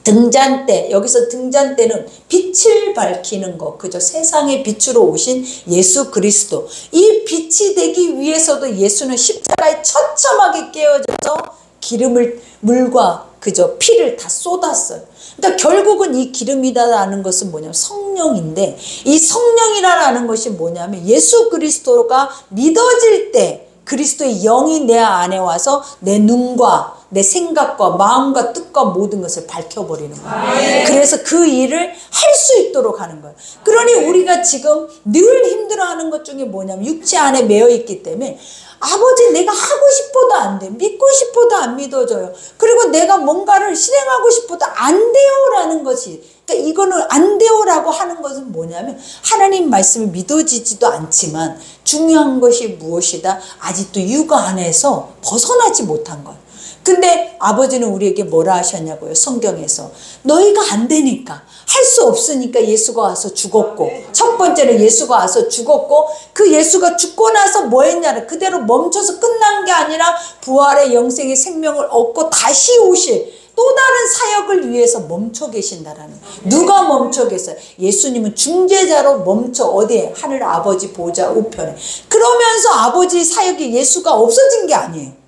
등잔대, 여기서 등잔대는 빛을 밝히는 것, 그죠? 세상의 빛으로 오신 예수 그리스도. 이 빛이 되기 위해서도 예수는 십자가에 처참하게 깨어져서 기름을, 물과 그죠? 피를 다 쏟았어요. 그러니까 결국은 이 기름이다라는 것은 뭐냐면 성령인데, 이 성령이라는 것이 뭐냐면 예수 그리스도가 믿어질 때 그리스도의 영이 내 안에 와서 내 눈과 내 생각과 마음과 뜻과 모든 것을 밝혀버리는 거예요. 그래서 그 일을 할 수 있도록 하는 거예요. 그러니 우리가 지금 늘 힘들어하는 것 중에 뭐냐면 육체 안에 매여 있기 때문에, 아버지 내가 하고 싶어도 안 돼. 믿고 싶어도 안 믿어져요. 그리고 내가 뭔가를 실행하고 싶어도 안 돼요라는 것이, 그러니까 이거는 안 돼요라고 하는 것은 뭐냐면 하나님 말씀이 믿어지지도 않지만 중요한 것이 무엇이다? 아직도 육아 안에서 벗어나지 못한 거예요. 근데 아버지는 우리에게 뭐라 하셨냐고요? 성경에서 너희가 안 되니까, 할 수 없으니까 예수가 와서 죽었고, 첫 번째는 예수가 와서 죽었고, 그 예수가 죽고 나서 뭐 했냐를 그대로 멈춰서 끝난 게 아니라 부활의 영생의 생명을 얻고 다시 오실 또 다른 사역을 위해서 멈춰 계신다라는 거예요. 누가 멈춰 계세요? 예수님은 중재자로 멈춰 어디에? 하늘 아버지 보좌 우편에. 그러면서 아버지 사역이 예수가 없어진 게 아니에요.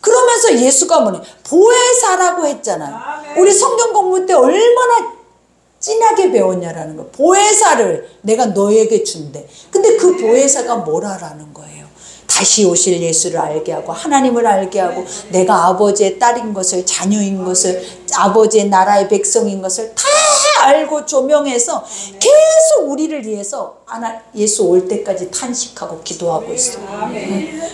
그러면서 예수가 뭐냐? 보혜사라고 했잖아요. 우리 성경 공부 때 얼마나 진하게 배웠냐라는 거. 보혜사를 내가 너에게 준대. 근데 그 보혜사가 뭐라라는 거예요? 다시 오실 예수를 알게 하고 하나님을 알게 하고 내가 아버지의 딸인 것을, 자녀인 것을, 아버지의 나라의 백성인 것을 다 알고 조명해서 계속 우리를 위해서 예수 올 때까지 탄식하고 기도하고 있어요.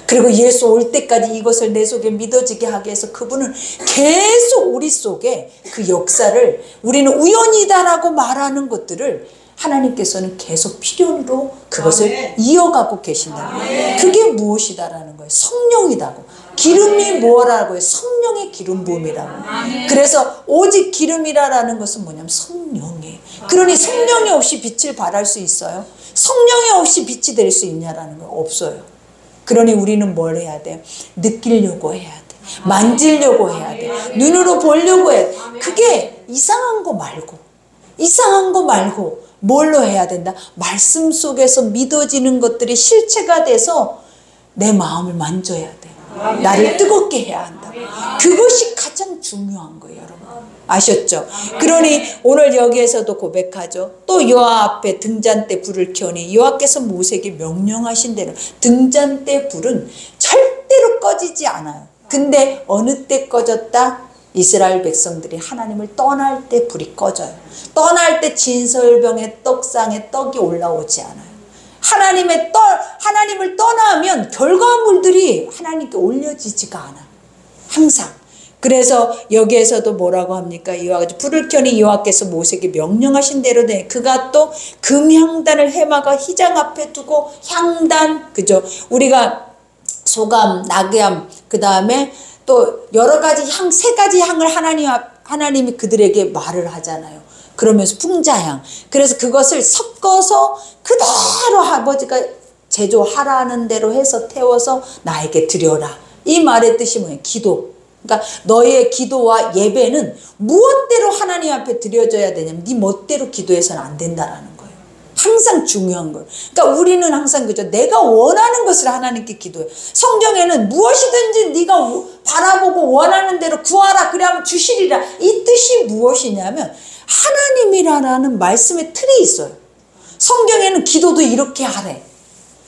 그리고 예수 올 때까지 이것을 내 속에 믿어지게 하게 해서 그분은 계속 우리 속에 그 역사를, 우리는 우연이다라고 말하는 것들을 하나님께서는 계속 필연으로 그것을 이어가고 계신다. 그게 무엇이다라는 거예요. 성령이라고. 기름이 뭐라고 해요? 성령의 기름 부음이라고. 그래서 오직 기름이라는 것은 뭐냐면 성령이에요. 그러니 성령이 없이 빛을 발할 수 있어요? 성령이 없이 빛이 될 수 있냐라는 거 없어요. 그러니 우리는 뭘 해야 돼요? 느끼려고 해야 돼. 만지려고 해야 돼. 눈으로 보려고 해야 돼. 그게 이상한 거 말고 뭘로 해야 된다? 말씀 속에서 믿어지는 것들이 실체가 돼서 내 마음을 만져야 돼. 나를 뜨겁게 해야 한다. 그것이 가장 중요한 거예요, 여러분. 아셨죠? 그러니 오늘 여기에서도 고백하죠. 또 여호와 앞에 등잔대 불을 켜니 여호와께서 모세에게 명령하신 대로 등잔대 불은 절대로 꺼지지 않아요. 근데 어느 때 꺼졌다? 이스라엘 백성들이 하나님을 떠날 때 불이 꺼져요. 떠날 때 진설병의 떡상에 떡이 올라오지 않아요. 하나님을 떠나면 결과물들이 하나님께 올려지지가 않아. 항상. 그래서 여기에서도 뭐라고 합니까? 이와 같이 불을 켜니 여호와께서 모세에게 명령하신 대로 돼. 그가 또 금향단을 해마가 희장 앞에 두고 향단, 그죠? 우리가 소감, 나귀암, 그 다음에 또 여러 가지 향, 세 가지 향을 하나님이 그들에게 말을 하잖아요. 그러면서 풍자향. 그래서 그것을 섞어서 그대로 아버지가 제조하라는 대로 해서 태워서 나에게 드려라. 이 말의 뜻이 뭐예요? 기도. 그러니까 너의 기도와 예배는 무엇대로 하나님 앞에 드려져야 되냐면 네 멋대로 기도해서는 안 된다라는 거예요. 항상 중요한 거예요. 그러니까 우리는 항상 그죠. 내가 원하는 것을 하나님께 기도해. 성경에는 무엇이든지 네가 바라보고 원하는 대로 구하라 그래야만 주시리라. 이 뜻이 무엇이냐면 하나님이라는 말씀의 틀이 있어요. 성경에는 기도도 이렇게 하래.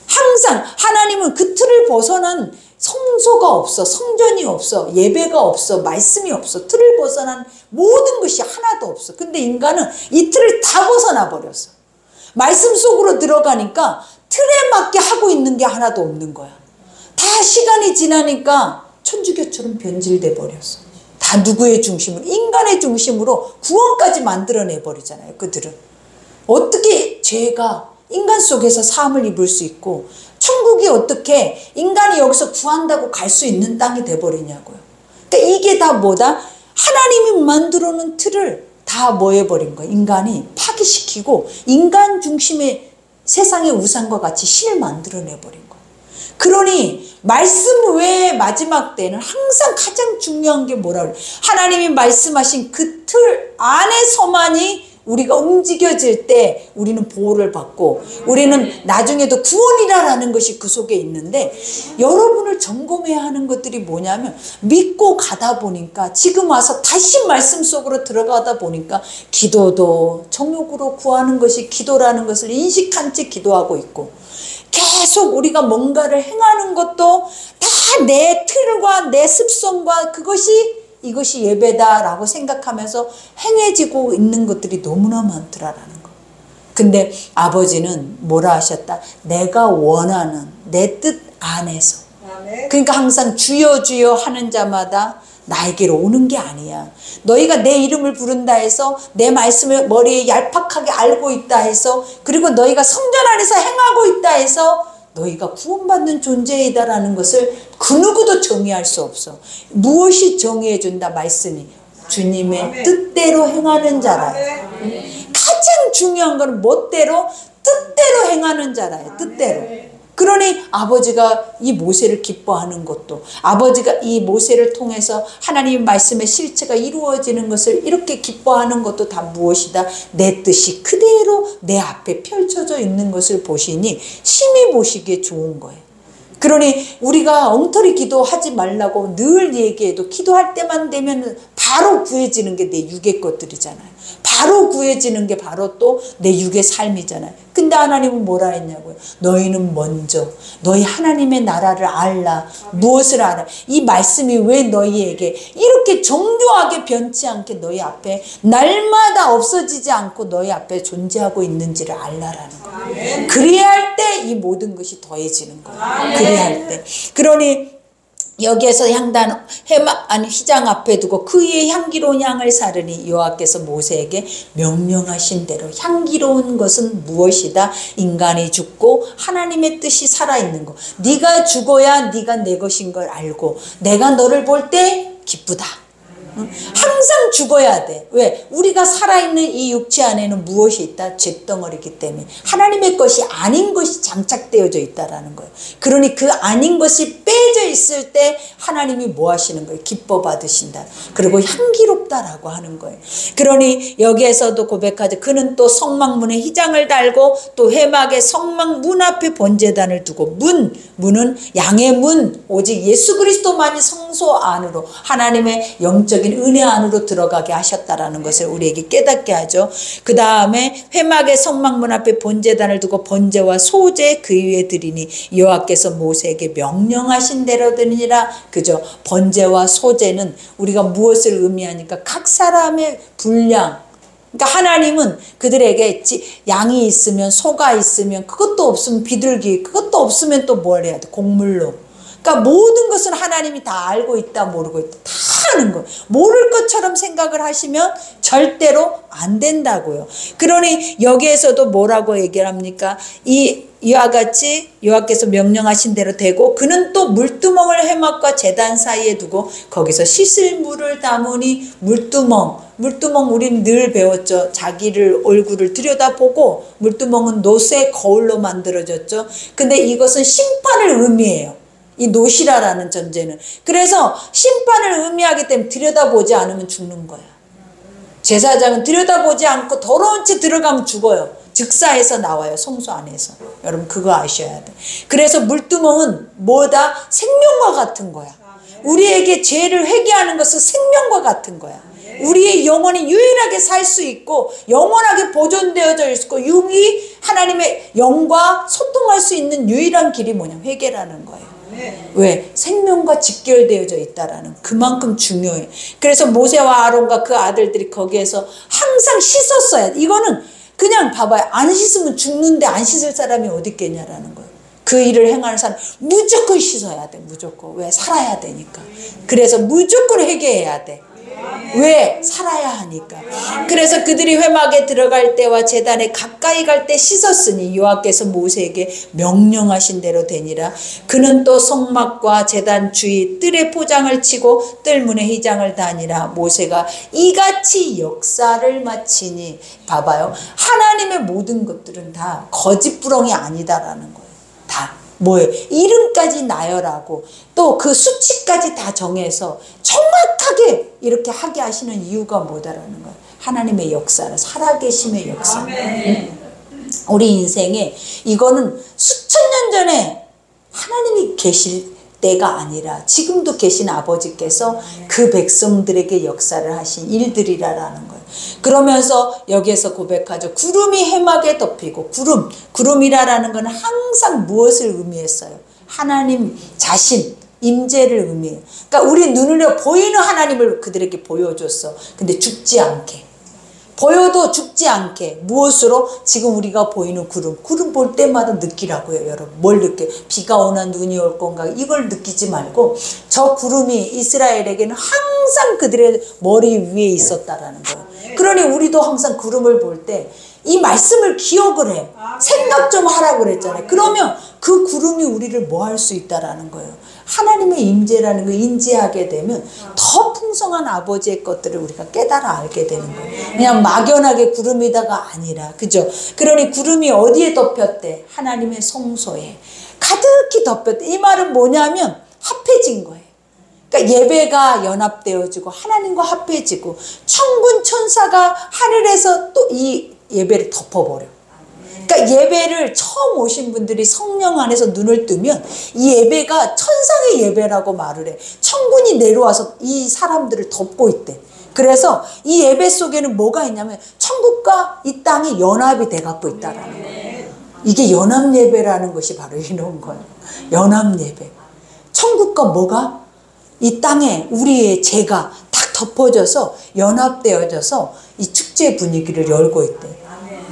항상 하나님은 그 틀을 벗어난 성소가 없어. 성전이 없어. 예배가 없어. 말씀이 없어. 틀을 벗어난 모든 것이 하나도 없어. 근데 인간은 이 틀을 다 벗어나 버렸어. 말씀 속으로 들어가니까 틀에 맞게 하고 있는 게 하나도 없는 거야. 다 시간이 지나니까 천주교처럼 변질돼 버렸어. 다 누구의 중심으로? 인간의 중심으로 구원까지 만들어내 버리잖아요. 그들은. 어떻게 죄가 인간 속에서 사함을 입을 수 있고 천국이 어떻게 인간이 여기서 구한다고 갈 수 있는 땅이 돼버리냐고요. 그러니까 이게 다 뭐다? 하나님이 만들어 놓은 틀을 다 뭐 해버린 거예요. 인간이 파기시키고 인간 중심의 세상의 우상과 같이 신을 만들어내버린 거예요. 그러니 말씀 외에 마지막 때는 항상 가장 중요한 게 뭐라 그래요? 하나님이 말씀하신 그 틀 안에서만이 우리가 움직여질 때 우리는 보호를 받고 우리는 나중에도 구원이라는 것이 그 속에 있는데 여러분을 점검해야 하는 것들이 뭐냐면 믿고 가다 보니까 지금 와서 다시 말씀 속으로 들어가다 보니까 기도도 정욕으로 구하는 것이 기도라는 것을 인식한 채 기도하고 있고 계속 우리가 뭔가를 행하는 것도 다 내 틀과 내 습성과 이것이 예배다라고 생각하면서 행해지고 있는 것들이 너무나 많더라라는 거. 근데 아버지는 뭐라 하셨다? 내가 원하는 내 뜻 안에서. 그러니까 항상 주여 주여 하는 자마다 나에게로 오는 게 아니야. 너희가 내 이름을 부른다 해서 내 말씀을 머리에 얄팍하게 알고 있다 해서 그리고 너희가 성전 안에서 행하고 있다 해서 너희가 구원받는 존재이다라는 것을 그 누구도 정의할 수 없어. 무엇이 정의해 준다? 말씀이. 주님의 뜻대로 행하는 자라. 가장 중요한 건 멋대로 뜻대로 행하는 자라요. 뜻대로. 그러니 아버지가 이 모세를 기뻐하는 것도 아버지가 이 모세를 통해서 하나님의 말씀의 실체가 이루어지는 것을 이렇게 기뻐하는 것도 다 무엇이다? 내 뜻이 그대로 내 앞에 펼쳐져 있는 것을 보시니 심히 보시기에 좋은 거예요. 그러니 우리가 엉터리 기도하지 말라고 늘 얘기해도 기도할 때만 되면 바로 구해지는 게 내 육의 것들이잖아요. 바로 구해지는 게 바로 또 내 육의 삶이잖아요. 근데 하나님은 뭐라 했냐고요? 너희는 먼저 너희 하나님의 나라를 알라. 무엇을 알아? 이 말씀이 왜 너희에게 이렇게 정교하게 변치 않게 너희 앞에 날마다 없어지지 않고 너희 앞에 존재하고 있는지를 알라라는 거예요. 그래야 할 때 이 모든 것이 더해지는 거예요. 그래야 할 때. 그러니 여기에서 향단 휘장 앞에 두고 그의 향기로운 향을 사르니 여호와께서 모세에게 명령하신 대로. 향기로운 것은 무엇이다? 인간이 죽고 하나님의 뜻이 살아있는 것. 네가 죽어야 네가 내 것인 걸 알고 내가 너를 볼 때 기쁘다. 항상 죽어야 돼. 왜? 우리가 살아있는 이 육체 안에는 무엇이 있다? 잿덩어리이기 때문에 하나님의 것이 아닌 것이 장착되어져 있다라는 거예요. 그러니 그 아닌 것이 빼져 있을 때 하나님이 뭐 하시는 거예요? 기뻐 받으신다. 그리고 향기롭다라고 하는 거예요. 그러니 여기에서도 고백하죠. 그는 또 성막문에 휘장을 달고 또 회막의 성막 문 앞에 번제단을 두고 문은 양의 문, 오직 예수 그리스도만이 성소 안으로 하나님의 영적 은혜 안으로 들어가게 하셨다라는 것을 우리에게 깨닫게 하죠. 그 다음에 회막의 성막문 앞에 번제단을 두고 번제와 소제 그 위에 드리니 여호와께서 모세에게 명령하신 대로 드리니라. 그죠? 번제와 소제는 우리가 무엇을 의미하니까 각 사람의 분량. 그러니까 하나님은 그들에게 양이 있으면 소가 있으면 그것도 없으면 비둘기, 그것도 없으면 또 뭘 해야 돼? 곡물로. 그러니까 모든 것은 하나님이 다 알고 있다 모르고 있다 다 아는 거예요. 모를 것처럼 생각을 하시면 절대로 안 된다고요. 그러니 여기에서도 뭐라고 얘기를 합니까? 이와 같이 여호와께서 명령하신 대로 되고 그는 또 물두멍을 회막과 제단 사이에 두고 거기서 씻을 물을 담으니 물두멍 우리는 늘 배웠죠. 자기를 얼굴을 들여다보고 물두멍은 노새 거울로 만들어졌죠. 근데 이것은 심판을 의미해요. 이 노시라라는 전제는. 그래서 심판을 의미하기 때문에 들여다보지 않으면 죽는 거야. 제사장은 들여다보지 않고 더러운 채 들어가면 죽어요. 즉사해서 나와요. 성소 안에서. 여러분 그거 아셔야 돼. 그래서 물두멍은 뭐다? 생명과 같은 거야. 우리에게 죄를 회개하는 것은 생명과 같은 거야. 우리의 영혼이 유일하게 살 수 있고 영원하게 보존되어져 있고 유일히 하나님의 영과 소통할 수 있는 유일한 길이 뭐냐? 회개라는 거예요. 왜? 생명과 직결되어져 있다라는 그만큼 중요해. 그래서 모세와 아론과 그 아들들이 거기에서 항상 씻었어야 돼. 이거는 그냥 봐봐요. 안 씻으면 죽는데 안 씻을 사람이 어디 있겠냐라는 거예요. 그 일을 행하는 사람 무조건 씻어야 돼. 무조건. 왜? 살아야 되니까. 그래서 무조건 회개해야 돼. 왜? 살아야 하니까. 그래서 그들이 회막에 들어갈 때와 제단에 가까이 갈 때 씻었으니 여호와께서 모세에게 명령하신 대로 되니라. 그는 또 성막과 제단 주위 뜰에 포장을 치고 뜰문에 휘장을 다니라. 모세가 이같이 역사를 마치니 봐봐요. 하나님의 모든 것들은 다 거짓부렁이 아니다라는 거예요. 다. 뭐예요? 이름까지 나열하고 또 그 수치까지 다 정해서 정확하게 이렇게 하게 하시는 이유가 뭐다라는 거예요. 하나님의 역사는 살아계심의 역사. 우리 인생에 이거는 수천 년 전에 하나님이 계실 때가 아니라 지금도 계신 아버지께서 그 백성들에게 역사를 하신 일들이라는 거예요. 그러면서 여기에서 고백하죠. 구름이 회막에 덮이고 구름이라는 건 항상 무엇을 의미했어요? 하나님 자신, 임재를 의미해요. 그러니까 우리 눈으로 보이는 하나님을 그들에게 보여줬어. 근데 죽지 않게. 보여도 죽지 않게. 무엇으로? 지금 우리가 보이는 구름 볼 때마다 느끼라고요. 여러분 뭘 느껴요? 비가 오나 눈이 올 건가 이걸 느끼지 말고 저 구름이 이스라엘에게는 항상 그들의 머리 위에 있었다라는 거예요. 그러니 우리도 항상 구름을 볼 때 이 말씀을 기억을 해. 생각 좀 하라고 그랬잖아요. 그러면 그 구름이 우리를 뭐 할 수 있다라는 거예요. 하나님의 임재라는 걸 인지하게 되면 더 풍성한 아버지의 것들을 우리가 깨달아 알게 되는 거예요. 그냥 막연하게 구름이다가 아니라. 그죠? 그러니 구름이 어디에 덮였대? 하나님의 성소에 가득히 덮였대. 이 말은 뭐냐면 합해진 거예요. 그러니까 예배가 연합되어지고 하나님과 합해지고 천군 천사가 하늘에서 또 이 예배를 덮어버려. 그러니까 예배를 처음 오신 분들이 성령 안에서 눈을 뜨면 이 예배가 천상의 예배라고 말을 해. 천군이 내려와서 이 사람들을 덮고 있대. 그래서 이 예배 속에는 뭐가 있냐면 천국과 이 땅이 연합이 돼갖고 있다라는 거예요. 이게 연합예배라는 것이 바로 이런 거예요. 연합예배. 천국과 뭐가? 이 땅에 우리의 죄가 딱 덮어져서 연합되어져서 이 축제 분위기를 열고 있대.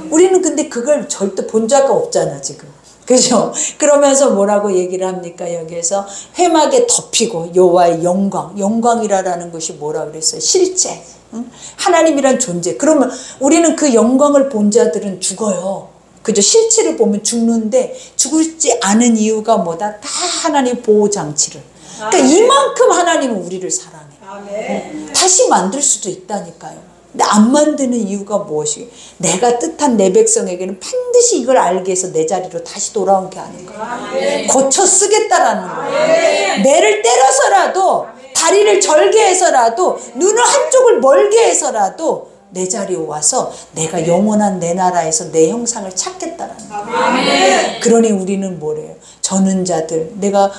우리는 근데 그걸 절대 본 자가 없잖아 지금. 그죠? 그러면서 뭐라고 얘기를 합니까? 여기에서 회막에 덮이고 여호와의 영광. 영광이라는 것이 뭐라 그랬어요? 실제. 응? 하나님이란 존재. 그러면 우리는 그 영광을 본 자들은 죽어요. 그죠? 실체를 보면 죽는데 죽지 않은 이유가 뭐다? 다 하나님 보호장치를. 그러니까 이만큼 하나님은 우리를 사랑해. 다시 만들 수도 있다니까요. 근데 안 만드는 이유가 무엇이에요? 내가 뜻한 내 백성에게는 반드시 이걸 알게 해서 내 자리로 다시 돌아온 게 아닌가. 고쳐 쓰겠다라는 거예요. 매를 때려서라도 다리를 절개해서라도 눈을 한쪽을 멀게 해서라도 내 자리에 와서 내가 영원한 내 나라에서 내 형상을 찾겠다라는 거예요. 그러니 우리는 뭐래요? 저는 자들, 내가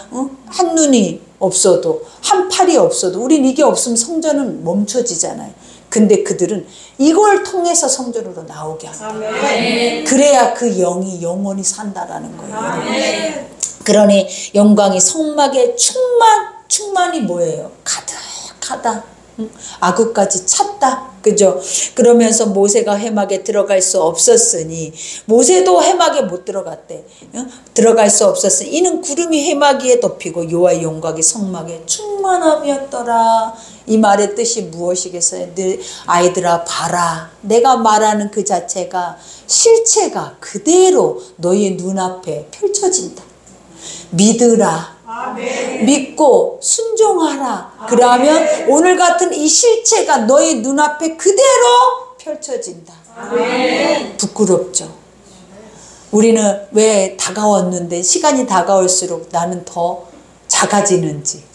한 눈이 없어도 한 팔이 없어도 우린 이게 없으면 성전은 멈춰지잖아요. 근데 그들은 이걸 통해서 성전으로 나오게 합니다. 그래야 그 영이 영원히 산다라는 거예요. 그러니 영광이 성막에 충만이 뭐예요? 가득하다. 아구까지 찼다. 그죠? 그러면서 모세가 회막에 들어갈 수 없었으니 모세도 회막에 못 들어갔대. 들어갈 수 없었으니 이는 구름이 회막 위에 덮이고 여호와의 영광이 성막에 충만함이었더라. 이 말의 뜻이 무엇이겠어요? 늘 아이들아 봐라. 내가 말하는 그 자체가 실체가 그대로 너희의 눈앞에 펼쳐진다. 믿으라. 아멘. 믿고 순종하라. 아멘. 그러면 오늘 같은 이 실체가 너희 눈앞에 그대로 펼쳐진다. 아멘. 부끄럽죠. 우리는 왜 다가왔는데 시간이 다가올수록 나는 더 작아지는지.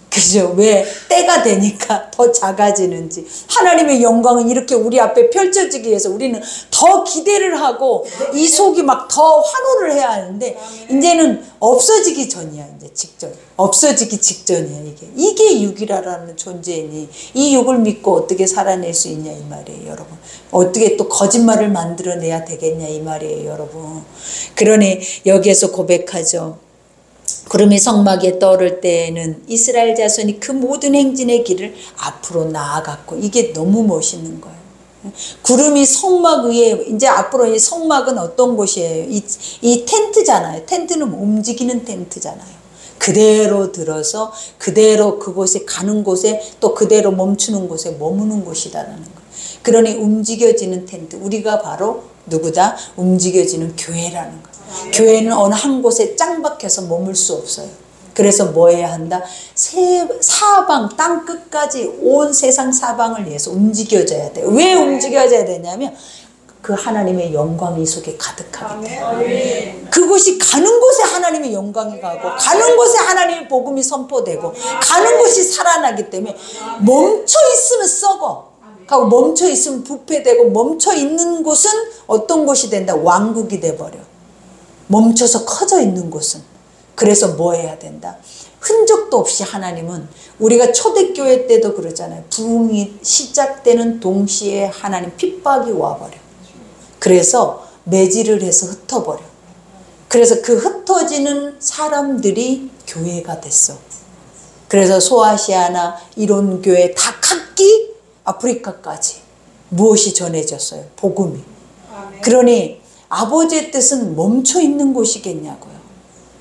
그죠? 왜 때가 되니까 더 작아지는지. 하나님의 영광은 이렇게 우리 앞에 펼쳐지기 위해서 우리는 더 기대를 하고 이 속이 막 더 환호를 해야 하는데 이제는 없어지기 전이야. 이제 직전. 없어지기 직전이야. 이게 육이라는 존재니 이 육을 믿고 어떻게 살아낼 수 있냐 이 말이에요 여러분. 어떻게 또 거짓말을 만들어내야 되겠냐 이 말이에요 여러분. 그러니 여기에서 고백하죠. 구름이 성막에 떠오를 때에는 이스라엘 자손이 그 모든 행진의 길을 앞으로 나아갔고 이게 너무 멋있는 거예요. 구름이 성막 위에 이제 앞으로 이 성막은 어떤 곳이에요? 이 텐트잖아요. 텐트는 움직이는 텐트잖아요. 그대로 들어서 그대로 그곳에 가는 곳에 또 그대로 멈추는 곳에 머무는 곳이라는 거예요. 그러니 움직여지는 텐트. 우리가 바로 누구다? 움직여지는 교회라는 거예요. 교회는 어느 한 곳에 짱 박혀서 머물 수 없어요. 그래서 뭐 해야 한다? 사방 땅 끝까지 온 세상 사방을 위해서 움직여져야 돼요. 왜 움직여져야 되냐면 그 하나님의 영광이 속에 가득하기 때문에. 그곳이 가는 곳에 하나님의 영광이 가고 가는 곳에 하나님의 복음이 선포되고 가는 곳이 살아나기 때문에 멈춰 있으면 썩어. 하고 멈춰 있으면 부패되고 멈춰 있는 곳은 어떤 곳이 된다? 왕국이 돼버려. 멈춰서 커져 있는 곳은. 그래서 뭐 해야 된다? 흔적도 없이 하나님은 우리가 초대교회 때도 그러잖아요. 부흥이 시작되는 동시에 하나님 핍박이 와버려. 그래서 매질을 해서 흩어버려. 그래서 그 흩어지는 사람들이 교회가 됐어. 그래서 소아시아나 이런 교회 다 각기 아프리카까지 무엇이 전해졌어요? 복음이. 그러니 아버지의 뜻은 멈춰 있는 곳이겠냐고요.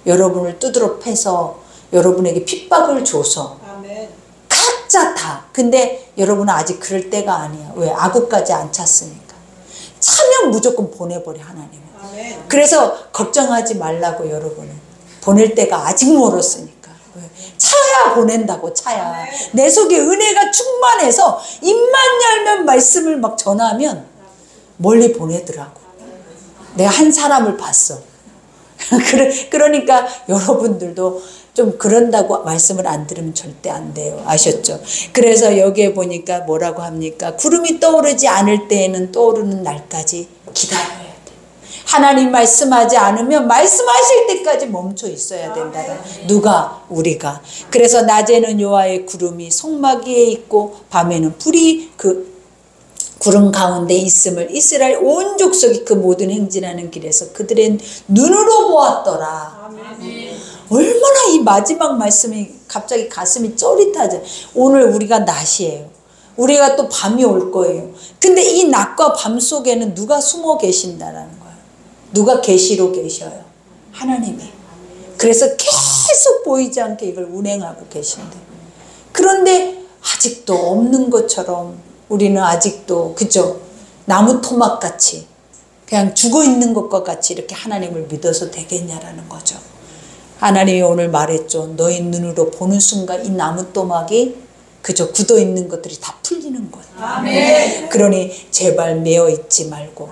여러분을 두드러 패서 여러분에게 핍박을 줘서 각자 다. 근데 여러분은 아직 그럴 때가 아니야. 왜? 아구까지 안 찼으니까. 차면 무조건 보내버려 하나님은. 그래서 걱정하지 말라고 여러분은. 보낼 때가 아직 멀었으니까. 왜? 차야 보낸다고 차야. 내 속에 은혜가 충만해서 입만 열면 말씀을 막 전하면 멀리 보내더라고. 내가 한 사람을 봤어. 그러니까 여러분들도 좀 그런다고 말씀을 안 들으면 절대 안 돼요. 아셨죠? 그래서 여기에 보니까 뭐라고 합니까? 구름이 떠오르지 않을 때에는 떠오르는 날까지 기다려야 돼. 하나님 말씀하지 않으면 말씀하실 때까지 멈춰 있어야 된다. 누가? 우리가. 그래서 낮에는 여호와의 구름이 성막 위에 있고 밤에는 불이 그 구름 가운데 있음을 이스라엘 온 족속이 그 모든 행진하는 길에서 그들의 눈으로 보았더라. 얼마나 이 마지막 말씀이 갑자기 가슴이 쩌릿하죠. 오늘 우리가 낮이에요. 우리가 또 밤이 올 거예요. 근데 이 낮과 밤 속에는 누가 숨어 계신다라는 거예요. 누가 계시로 계셔요. 하나님이. 그래서 계속 보이지 않게 이걸 운행하고 계신대. 그런데 아직도 없는 것처럼 우리는 아직도 그죠? 나무 토막같이 그냥 죽어있는 것과 같이 이렇게 하나님을 믿어서 되겠냐라는 거죠. 하나님이 오늘 말했죠. 너희 눈으로 보는 순간 이 나무 토막이 그저 굳어있는 것들이 다 풀리는 거예요. 아멘. 그러니 제발 매어있지 말고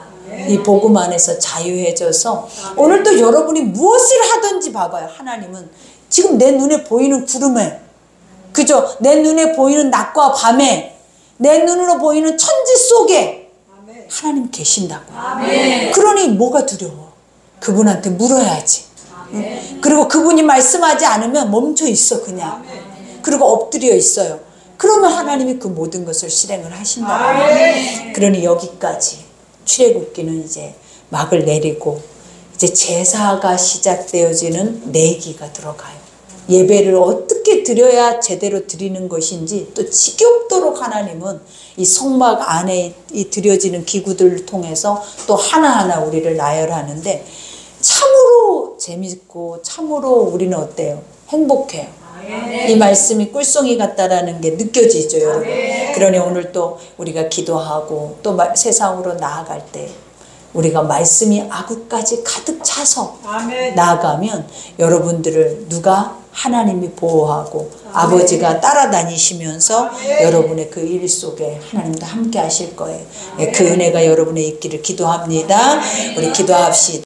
이 복음 안에서 자유해져서 오늘도 여러분이 무엇을 하든지 봐봐요. 하나님은 지금 내 눈에 보이는 구름에 그죠? 내 눈에 보이는 낮과 밤에 내 눈으로 보이는 천지 속에 하나님 계신다고. 아멘. 그러니 뭐가 두려워? 그분한테 물어야지. 응? 그리고 그분이 말씀하지 않으면 멈춰 있어 그냥. 그리고 엎드려 있어요. 그러면 하나님이 그 모든 것을 실행을 하신다. 그러니 여기까지 출애굽기는 이제 막을 내리고 이제 제사가 시작되어지는 내기가 들어가요. 예배를 어떻게 드려야 제대로 드리는 것인지 또 지겹도록 하나님은 이 성막 안에 이 드려지는 기구들을 통해서 또 하나하나 우리를 나열하는데 참으로 재밌고 참으로 우리는 어때요? 행복해요. 이 말씀이 꿀송이 같다라는 게 느껴지죠, 여러분. 그러니 오늘 또 우리가 기도하고 또 세상으로 나아갈 때 우리가 말씀이 아구까지 가득 차서 나아가면 여러분들을 누가 하나님이 보호하고 아버지가 따라다니시면서 여러분의 그 일 속에 하나님도 함께 하실 거예요. 그 은혜가 여러분의 있기를 기도합니다. 우리 기도합시다.